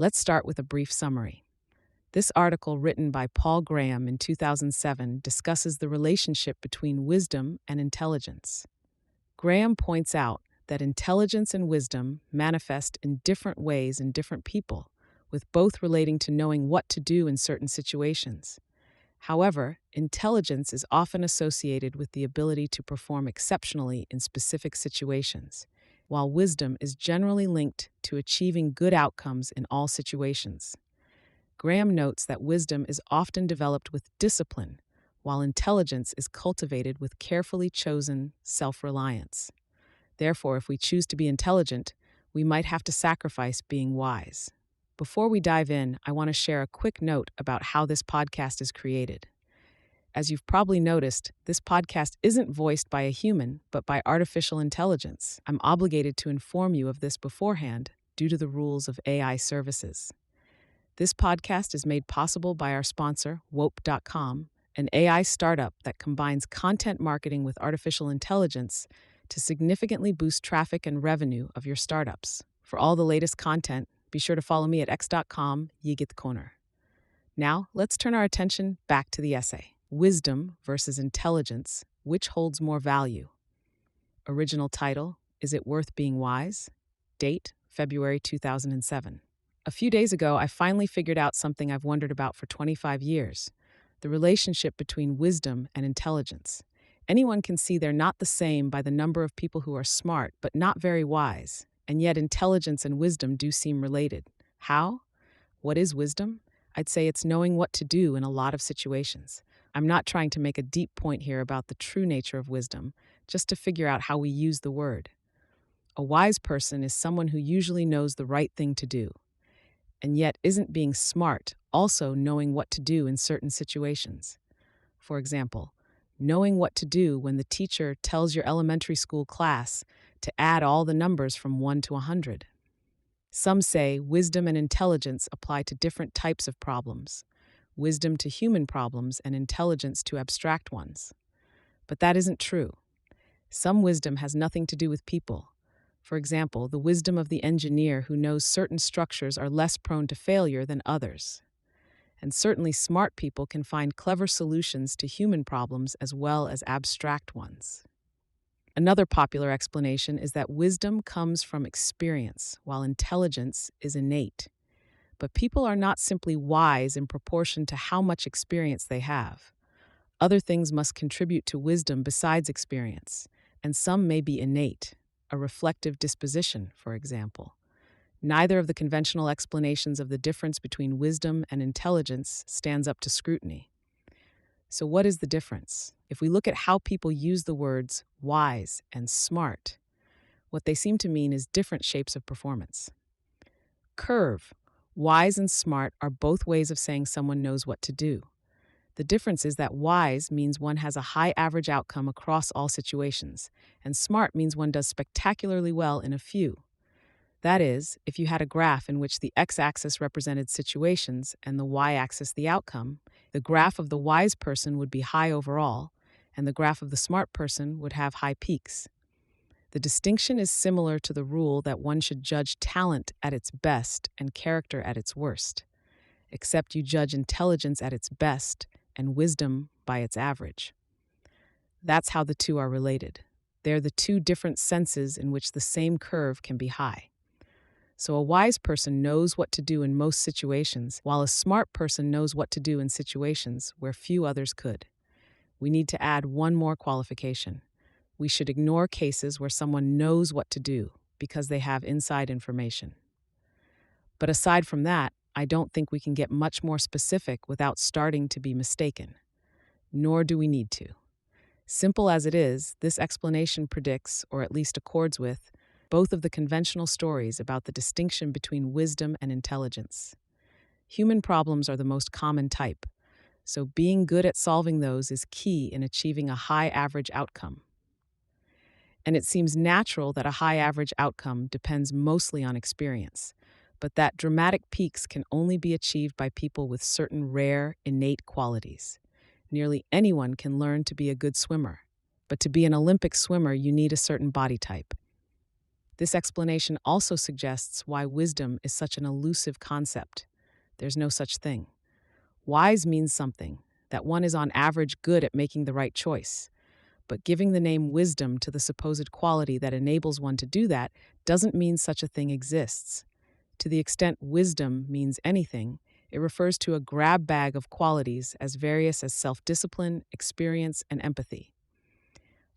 Let's start with a brief summary. This article, written by Paul Graham in 2007, discusses the relationship between wisdom and intelligence. Graham points out that intelligence and wisdom manifest in different ways in different people, with both relating to knowing what to do in certain situations. However, intelligence is often associated with the ability to perform exceptionally in specific situations, while wisdom is generally linked to achieving good outcomes in all situations. Graham notes that wisdom is often developed with discipline, while intelligence is cultivated with carefully chosen self-reliance. Therefore, if we choose to be intelligent, we might have to sacrifice being wise. Before we dive in, I want to share a quick note about how this podcast is created. As you've probably noticed, this podcast isn't voiced by a human, but by artificial intelligence. I'm obligated to inform you of this beforehand due to the rules of AI services. This podcast is made possible by our sponsor, Wope.com, an AI startup that combines content marketing with artificial intelligence to significantly boost traffic and revenue of your startups. For all the latest content, be sure to follow me at x.com, corner. Now, let's turn our attention back to the essay. Wisdom versus intelligence, which holds more value? Original title, Is It Worth Being Wise? Date, February 2007. A few days ago, I finally figured out something I've wondered about for 25 years, the relationship between wisdom and intelligence. Anyone can see they're not the same by the number of people who are smart but not very wise, and yet intelligence and wisdom do seem related. How? What is wisdom? I'd say it's knowing what to do in a lot of situations. I'm not trying to make a deep point here about the true nature of wisdom, just to figure out how we use the word. A wise person is someone who usually knows the right thing to do, and yet isn't being smart, also knowing what to do in certain situations. For example, knowing what to do when the teacher tells your elementary school class to add all the numbers from 1 to 100. Some say wisdom and intelligence apply to different types of problems, wisdom to human problems and intelligence to abstract ones. But that isn't true. Some wisdom has nothing to do with people. For example, the wisdom of the engineer who knows certain structures are less prone to failure than others. And certainly smart people can find clever solutions to human problems as well as abstract ones. Another popular explanation is that wisdom comes from experience, while intelligence is innate. But people are not simply wise in proportion to how much experience they have. Other things must contribute to wisdom besides experience, and some may be innate, a reflective disposition, for example. Neither of the conventional explanations of the difference between wisdom and intelligence stands up to scrutiny. So what is the difference? If we look at how people use the words wise and smart, what they seem to mean is different shapes of performance. Curve. Wise and smart are both ways of saying someone knows what to do. The difference is that wise means one has a high average outcome across all situations, and smart means one does spectacularly well in a few. That is, if you had a graph in which the x-axis represented situations and the y-axis the outcome, the graph of the wise person would be high overall, and the graph of the smart person would have high peaks. The distinction is similar to the rule that one should judge talent at its best and character at its worst, except you judge intelligence at its best and wisdom by its average. That's how the two are related. They're the two different senses in which the same curve can be high. So a wise person knows what to do in most situations, while a smart person knows what to do in situations where few others could. We need to add one more qualification. We should ignore cases where someone knows what to do because they have inside information. But aside from that, I don't think we can get much more specific without starting to be mistaken. Nor do we need to. Simple as it is, this explanation predicts, or at least accords with, both of the conventional stories about the distinction between wisdom and intelligence. Human problems are the most common type, so being good at solving those is key in achieving a high average outcome. And it seems natural that a high average outcome depends mostly on experience, but that dramatic peaks can only be achieved by people with certain rare, innate qualities. Nearly anyone can learn to be a good swimmer, but to be an Olympic swimmer, you need a certain body type. This explanation also suggests why wisdom is such an elusive concept. There's no such thing. Wise means something, that one is on average good at making the right choice. But giving the name wisdom to the supposed quality that enables one to do that doesn't mean such a thing exists. To the extent wisdom means anything, it refers to a grab bag of qualities as various as self-discipline, experience, and empathy.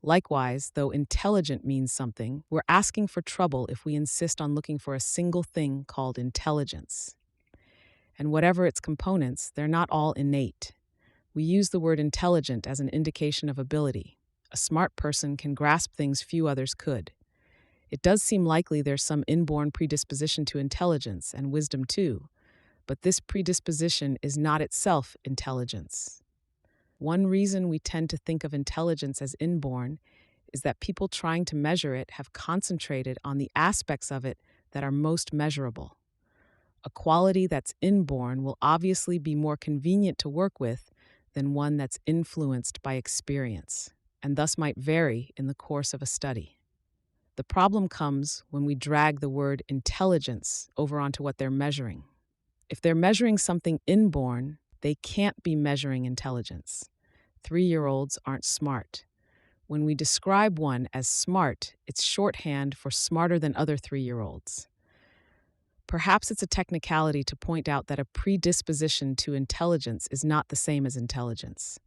Likewise, though intelligent means something, we're asking for trouble if we insist on looking for a single thing called intelligence. And whatever its components, they're not all innate. We use the word intelligent as an indication of ability. A smart person can grasp things few others could. It does seem likely there's some inborn predisposition to intelligence and wisdom too, but this predisposition is not itself intelligence. One reason we tend to think of intelligence as inborn is that people trying to measure it have concentrated on the aspects of it that are most measurable. A quality that's inborn will obviously be more convenient to work with than one that's influenced by experience, and thus might vary in the course of a study. The problem comes when we drag the word intelligence over onto what they're measuring. If they're measuring something inborn, they can't be measuring intelligence. 3-year-olds aren't smart. When we describe one as smart, it's shorthand for smarter than other 3-year-olds. Perhaps it's a technicality to point out that a predisposition to intelligence is not the same as intelligence,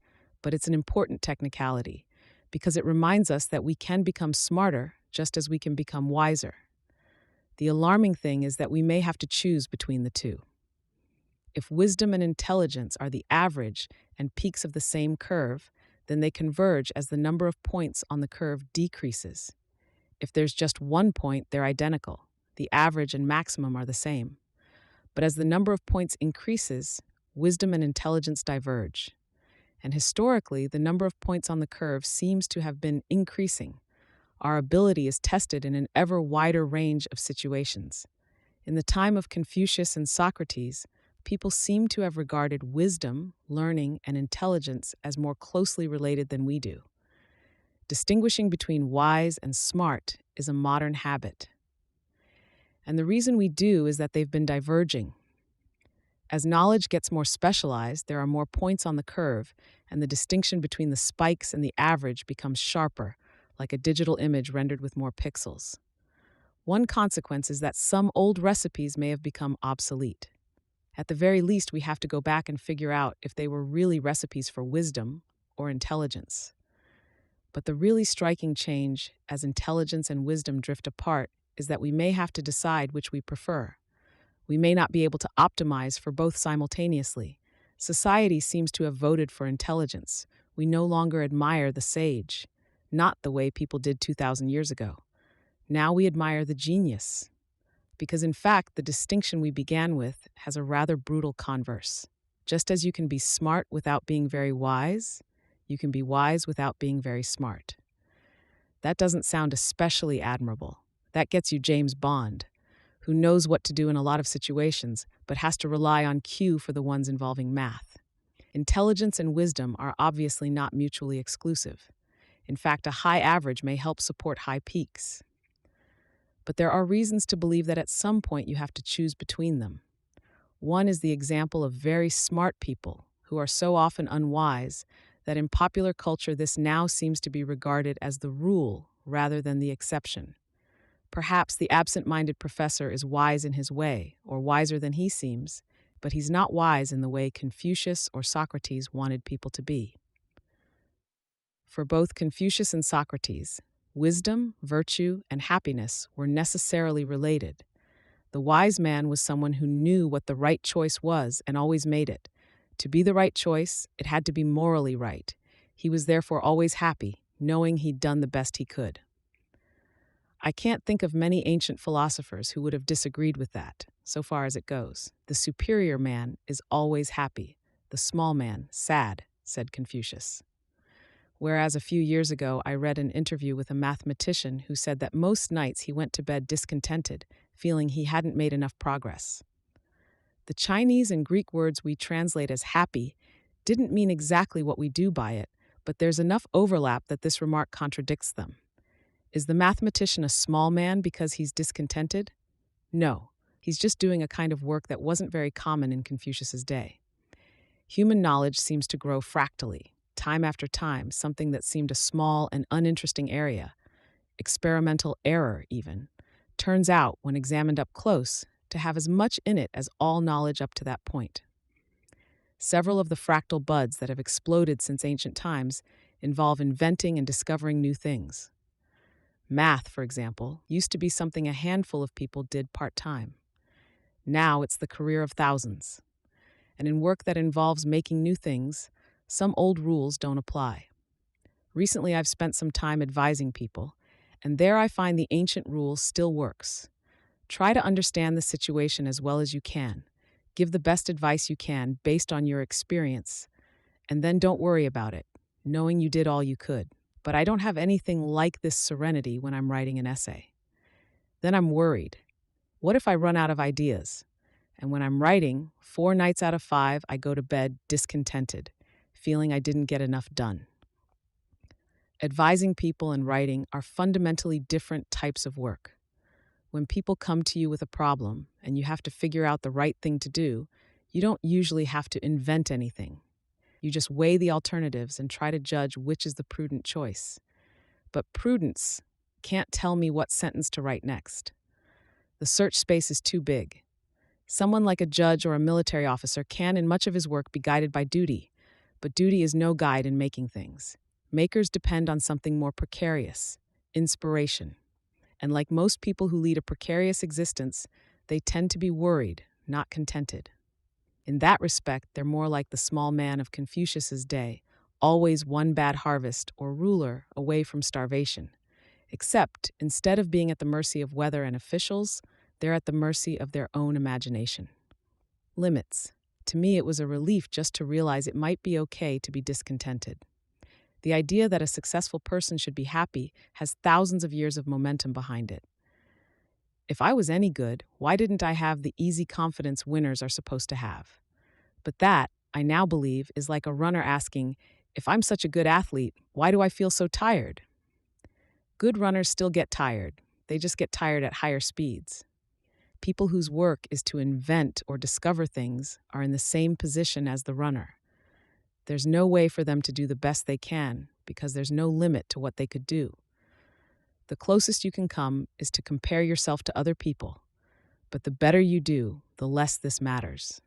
but it's an important technicality because it reminds us that we can become smarter just as we can become wiser. The alarming thing is that we may have to choose between the two. If wisdom and intelligence are the average and peaks of the same curve, then they converge as the number of points on the curve decreases. If there's just one point, they're identical. The average and maximum are the same. But as the number of points increases, wisdom and intelligence diverge. And historically, the number of points on the curve seems to have been increasing. Our ability is tested in an ever wider range of situations. In the time of Confucius and Socrates, people seem to have regarded wisdom, learning, and intelligence as more closely related than we do. Distinguishing between wise and smart is a modern habit. And the reason we do is that they've been diverging. As knowledge gets more specialized, there are more points on the curve, and the distinction between the spikes and the average becomes sharper, like a digital image rendered with more pixels. One consequence is that some old recipes may have become obsolete. At the very least, we have to go back and figure out if they were really recipes for wisdom or intelligence. But the really striking change as intelligence and wisdom drift apart is that we may have to decide which we prefer. We may not be able to optimize for both simultaneously. Society seems to have voted for intelligence. We no longer admire the sage, not the way people did 2,000 years ago. Now we admire the genius. Because in fact, the distinction we began with has a rather brutal converse. Just as you can be smart without being very wise, you can be wise without being very smart. That doesn't sound especially admirable. That gets you James Bond, who knows what to do in a lot of situations, but has to rely on Q for the ones involving math. Intelligence and wisdom are obviously not mutually exclusive. In fact, a high average may help support high peaks. But there are reasons to believe that at some point you have to choose between them. One is the example of very smart people who are so often unwise that in popular culture this now seems to be regarded as the rule rather than the exception. Perhaps the absent-minded professor is wise in his way, or wiser than he seems, but he's not wise in the way Confucius or Socrates wanted people to be. For both Confucius and Socrates, wisdom, virtue, and happiness were necessarily related. The wise man was someone who knew what the right choice was and always made it. To be the right choice, it had to be morally right. He was therefore always happy, knowing he'd done the best he could. I can't think of many ancient philosophers who would have disagreed with that, so far as it goes. The superior man is always happy, the small man sad, said Confucius. Whereas a few years ago I read an interview with a mathematician who said that most nights he went to bed discontented, feeling he hadn't made enough progress. The Chinese and Greek words we translate as happy didn't mean exactly what we do by it, but there's enough overlap that this remark contradicts them. Is the mathematician a small man because he's discontented? No, he's just doing a kind of work that wasn't very common in Confucius's day. Human knowledge seems to grow fractally, time after time, something that seemed a small and uninteresting area, experimental error even, turns out, when examined up close, to have as much in it as all knowledge up to that point. Several of the fractal buds that have exploded since ancient times involve inventing and discovering new things. Math, for example, used to be something a handful of people did part-time. Now it's the career of thousands. And in work that involves making new things, some old rules don't apply. Recently, I've spent some time advising people, and there I find the ancient rule still works. Try to understand the situation as well as you can. Give the best advice you can based on your experience, and then don't worry about it, knowing you did all you could. But I don't have anything like this serenity when I'm writing an essay. Then I'm worried. What if I run out of ideas? And when I'm writing, 4 nights out of 5, I go to bed discontented, feeling I didn't get enough done. Advising people and writing are fundamentally different types of work. When people come to you with a problem and you have to figure out the right thing to do, you don't usually have to invent anything. You just weigh the alternatives and try to judge which is the prudent choice. But prudence can't tell me what sentence to write next. The search space is too big. Someone like a judge or a military officer can, in much of his work, be guided by duty, but duty is no guide in making things. Makers depend on something more precarious, inspiration. And like most people who lead a precarious existence, they tend to be worried, not contented. In that respect, they're more like the small man of Confucius's day, always one bad harvest or ruler away from starvation. Except, instead of being at the mercy of weather and officials, they're at the mercy of their own imagination. Limits. To me, it was a relief just to realize it might be okay to be discontented. The idea that a successful person should be happy has thousands of years of momentum behind it. If I was any good, why didn't I have the easy confidence winners are supposed to have? But that, I now believe, is like a runner asking, if I'm such a good athlete, why do I feel so tired? Good runners still get tired. They just get tired at higher speeds. People whose work is to invent or discover things are in the same position as the runner. There's no way for them to do the best they can because there's no limit to what they could do. The closest you can come is to compare yourself to other people, but the better you do, the less this matters.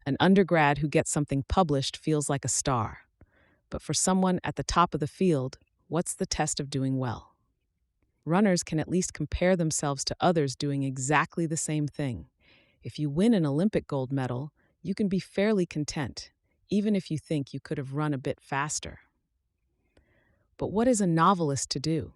An undergrad who gets something published feels like a star, but for someone at the top of the field, what's the test of doing well? Runners can at least compare themselves to others doing exactly the same thing. If you win an Olympic gold medal, you can be fairly content, even if you think you could have run a bit faster. But what is a novelist to do?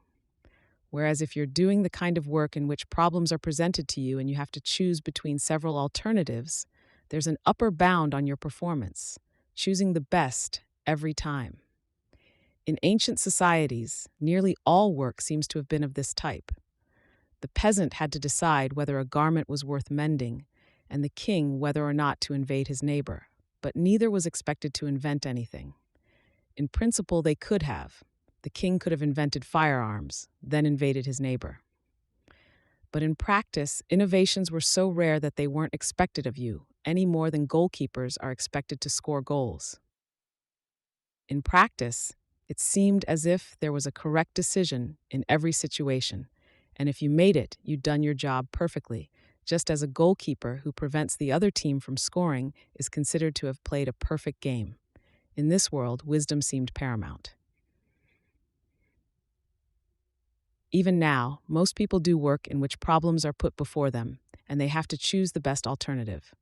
Whereas if you're doing the kind of work in which problems are presented to you and you have to choose between several alternatives, there's an upper bound on your performance, choosing the best every time. In ancient societies, nearly all work seems to have been of this type. The peasant had to decide whether a garment was worth mending, and the king whether or not to invade his neighbor, but neither was expected to invent anything. In principle, they could have. The king could have invented firearms, then invaded his neighbor. But in practice, innovations were so rare that they weren't expected of you, any more than goalkeepers are expected to score goals. In practice, it seemed as if there was a correct decision in every situation, and if you made it, you'd done your job perfectly, just as a goalkeeper who prevents the other team from scoring is considered to have played a perfect game. In this world, wisdom seemed paramount. Even now, most people do work in which problems are put before them, and they have to choose the best alternative.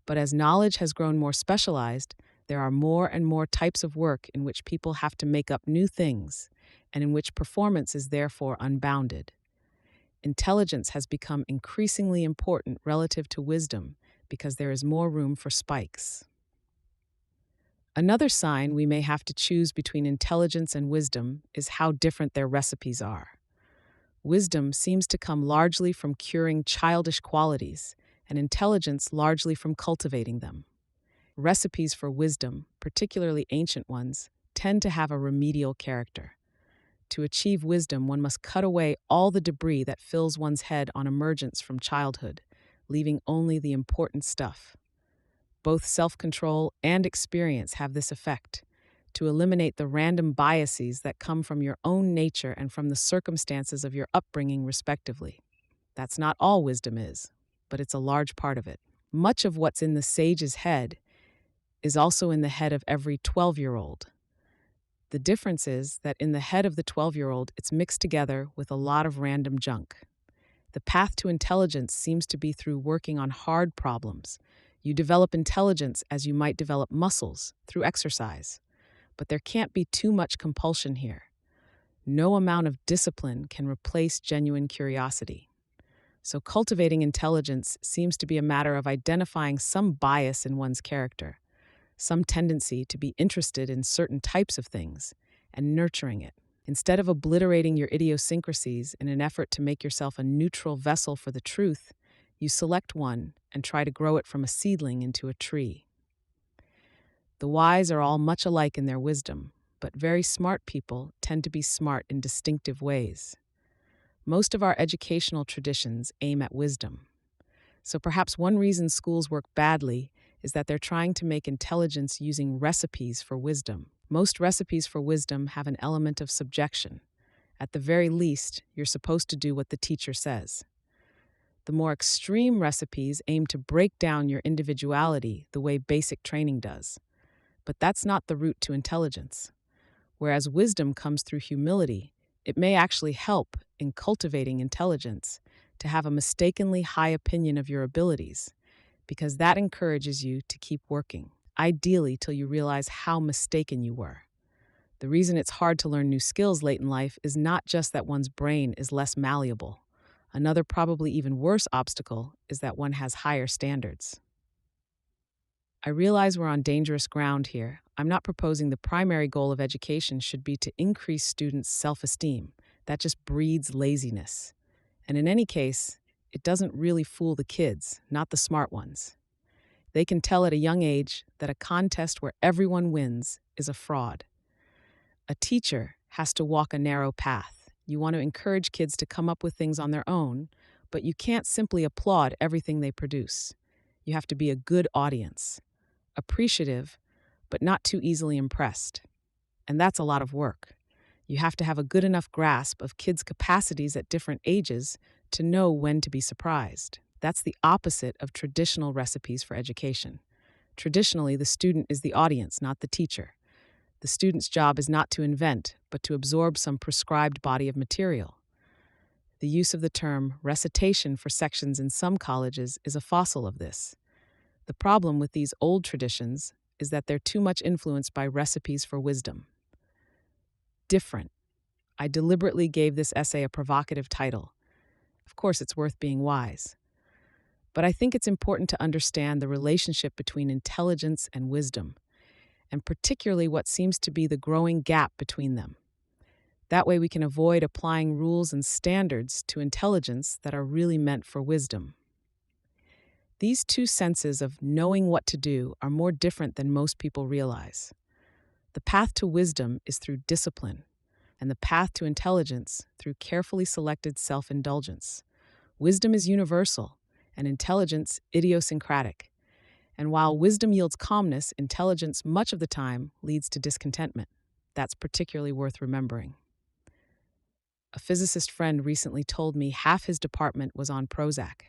But as knowledge has grown more specialized, there are more and more types of work in which people have to make up new things, and in which performance is therefore unbounded. Intelligence has become increasingly important relative to wisdom because there is more room for spikes. Another sign we may have to choose between intelligence and wisdom is how different their recipes are. Wisdom seems to come largely from curing childish qualities, and intelligence largely from cultivating them. Recipes for wisdom, particularly ancient ones, tend to have a remedial character. To achieve wisdom, one must cut away all the debris that fills one's head on emergence from childhood, leaving only the important stuff. Both self control and experience have this effect to eliminate the random biases that come from your own nature and from the circumstances of your upbringing, respectively. That's not all wisdom is, but it's a large part of it. Much of what's in the sage's head is also in the head of every 12-year-old. The difference is that in the head of the 12-year-old, it's mixed together with a lot of random junk. The path to intelligence seems to be through working on hard problems. You develop intelligence as you might develop muscles through exercise. But there can't be too much compulsion here. No amount of discipline can replace genuine curiosity. So cultivating intelligence seems to be a matter of identifying some bias in one's character, some tendency to be interested in certain types of things, and nurturing it. Instead of obliterating your idiosyncrasies in an effort to make yourself a neutral vessel for the truth, you select one and try to grow it from a seedling into a tree. The wise are all much alike in their wisdom, but very smart people tend to be smart in distinctive ways. Most of our educational traditions aim at wisdom. So perhaps one reason schools work badly is that they're trying to make intelligence using recipes for wisdom. Most recipes for wisdom have an element of subjection. At the very least, you're supposed to do what the teacher says. The more extreme recipes aim to break down your individuality the way basic training does. But that's not the route to intelligence. Whereas wisdom comes through humility, it may actually help in cultivating intelligence to have a mistakenly high opinion of your abilities, because that encourages you to keep working, ideally till you realize how mistaken you were. The reason it's hard to learn new skills late in life is not just that one's brain is less malleable. Another, probably even worse obstacle is that one has higher standards. I realize we're on dangerous ground here. I'm not proposing the primary goal of education should be to increase students' self-esteem. That just breeds laziness. And in any case, it doesn't really fool the kids, not the smart ones. They can tell at a young age that a contest where everyone wins is a fraud. A teacher has to walk a narrow path. You want to encourage kids to come up with things on their own, but you can't simply applaud everything they produce. You have to be a good audience, appreciative, but not too easily impressed. And that's a lot of work. You have to have a good enough grasp of kids' capacities at different ages to know when to be surprised. That's the opposite of traditional recipes for education. Traditionally, the student is the audience, not the teacher. The student's job is not to invent, but to absorb some prescribed body of material. The use of the term recitation for sections in some colleges is a fossil of this. The problem with these old traditions is that they're too much influenced by recipes for wisdom. Different. I deliberately gave this essay a provocative title. Of course, it's worth being wise. But I think it's important to understand the relationship between intelligence and wisdom, and particularly what seems to be the growing gap between them. That way we can avoid applying rules and standards to intelligence that are really meant for wisdom. These two senses of knowing what to do are more different than most people realize. The path to wisdom is through discipline, and the path to intelligence through carefully selected self-indulgence. Wisdom is universal, and intelligence idiosyncratic. And while wisdom yields calmness, intelligence much of the time leads to discontentment. That's particularly worth remembering. A physicist friend recently told me half his department was on Prozac.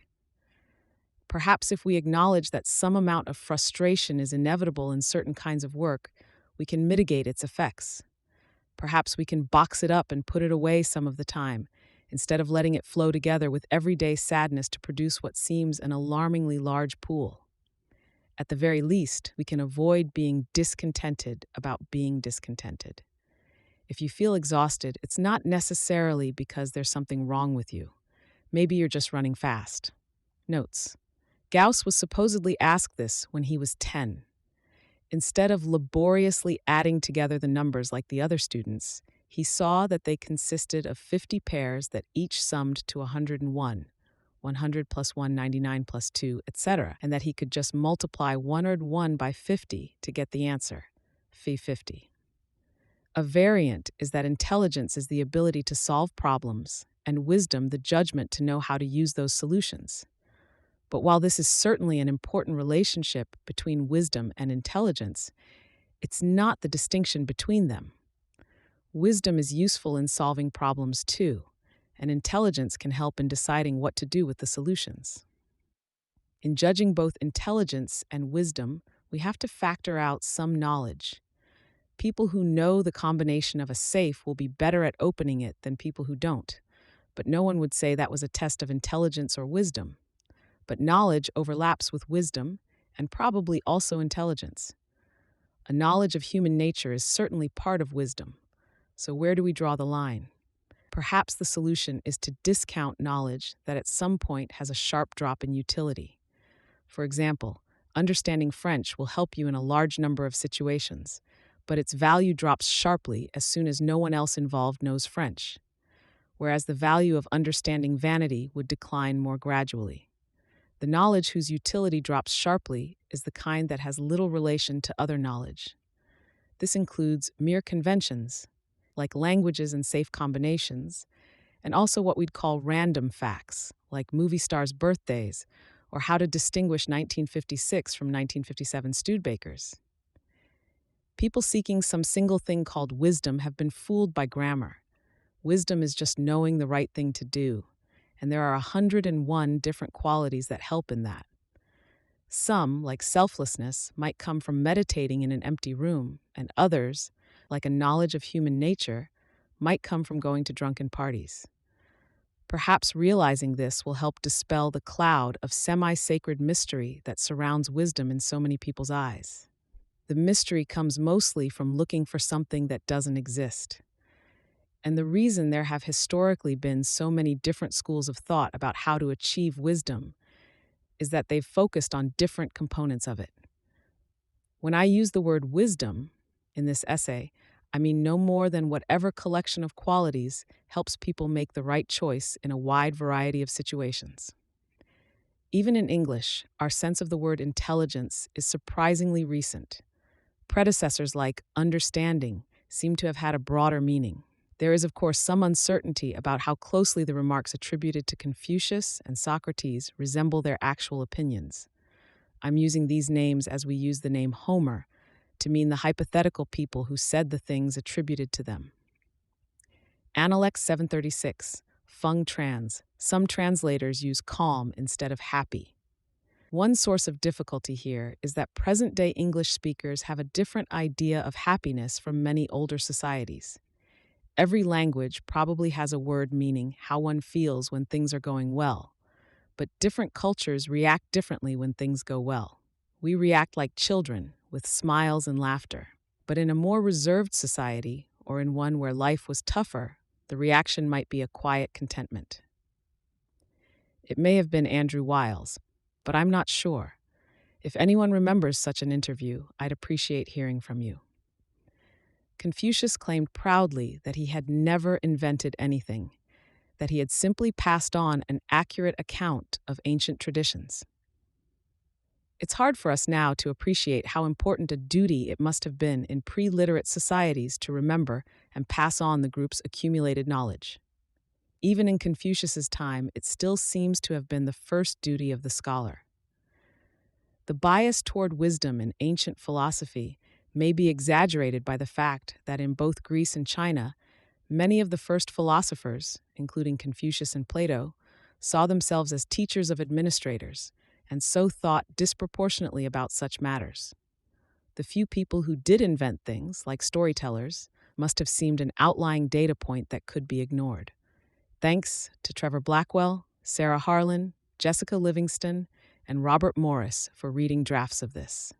Perhaps if we acknowledge that some amount of frustration is inevitable in certain kinds of work, we can mitigate its effects. Perhaps we can box it up and put it away some of the time, instead of letting it flow together with everyday sadness to produce what seems an alarmingly large pool. At the very least, we can avoid being discontented about being discontented. If you feel exhausted, it's not necessarily because there's something wrong with you. Maybe you're just running fast. Notes. Gauss was supposedly asked this when he was 10. Instead of laboriously adding together the numbers like the other students, he saw that they consisted of 50 pairs that each summed to 101, 100 plus 1, 99 plus 2, etc., and that he could just multiply 101 by 50 to get the answer, phi 50. A variant is that intelligence is the ability to solve problems, and wisdom the judgment to know how to use those solutions. But while this is certainly an important relationship between wisdom and intelligence, it's not the distinction between them. Wisdom is useful in solving problems too, and intelligence can help in deciding what to do with the solutions. In judging both intelligence and wisdom, we have to factor out some knowledge. People who know the combination of a safe will be better at opening it than people who don't, but no one would say that was a test of intelligence or wisdom. But knowledge overlaps with wisdom and probably also intelligence. A knowledge of human nature is certainly part of wisdom. So, where do we draw the line? Perhaps the solution is to discount knowledge that at some point has a sharp drop in utility. For example, understanding French will help you in a large number of situations, but its value drops sharply as soon as no one else involved knows French, whereas the value of understanding vanity would decline more gradually. The knowledge whose utility drops sharply is the kind that has little relation to other knowledge. This includes mere conventions, like languages and safe combinations, and also what we'd call random facts, like movie stars' birthdays or how to distinguish 1956 from 1957 Studebakers. People seeking some single thing called wisdom have been fooled by grammar. Wisdom is just knowing the right thing to do, and there are 101 different qualities that help in that. Some, like selflessness, might come from meditating in an empty room, and others, like a knowledge of human nature, might come from going to drunken parties. Perhaps realizing this will help dispel the cloud of semi-sacred mystery that surrounds wisdom in so many people's eyes. The mystery comes mostly from looking for something that doesn't exist. And the reason there have historically been so many different schools of thought about how to achieve wisdom is that they've focused on different components of it. When I use the word wisdom in this essay, I mean no more than whatever collection of qualities helps people make the right choice in a wide variety of situations. Even in English, our sense of the word intelligence is surprisingly recent. Predecessors like understanding seem to have had a broader meaning. There is, of course, some uncertainty about how closely the remarks attributed to Confucius and Socrates resemble their actual opinions. I'm using these names as we use the name Homer to mean the hypothetical people who said the things attributed to them. Analects 736, Feng Trans. Some translators use calm instead of happy. One source of difficulty here is that present-day English speakers have a different idea of happiness from many older societies. Every language probably has a word meaning how one feels when things are going well, but different cultures react differently when things go well. We react like children, with smiles and laughter. But in a more reserved society, or in one where life was tougher, the reaction might be a quiet contentment. It may have been Andrew Wiles, but I'm not sure. If anyone remembers such an interview, I'd appreciate hearing from you. Confucius claimed proudly that he had never invented anything, that he had simply passed on an accurate account of ancient traditions. It's hard for us now to appreciate how important a duty it must have been in pre-literate societies to remember and pass on the group's accumulated knowledge. Even in Confucius's time, it still seems to have been the first duty of the scholar. The bias toward wisdom in ancient philosophy may be exaggerated by the fact that in both Greece and China, many of the first philosophers, including Confucius and Plato, saw themselves as teachers of administrators, and so thought disproportionately about such matters. The few people who did invent things, like storytellers, must have seemed an outlying data point that could be ignored. Thanks to Trevor Blackwell, Sarah Harlan, Jessica Livingston, and Robert Morris for reading drafts of this.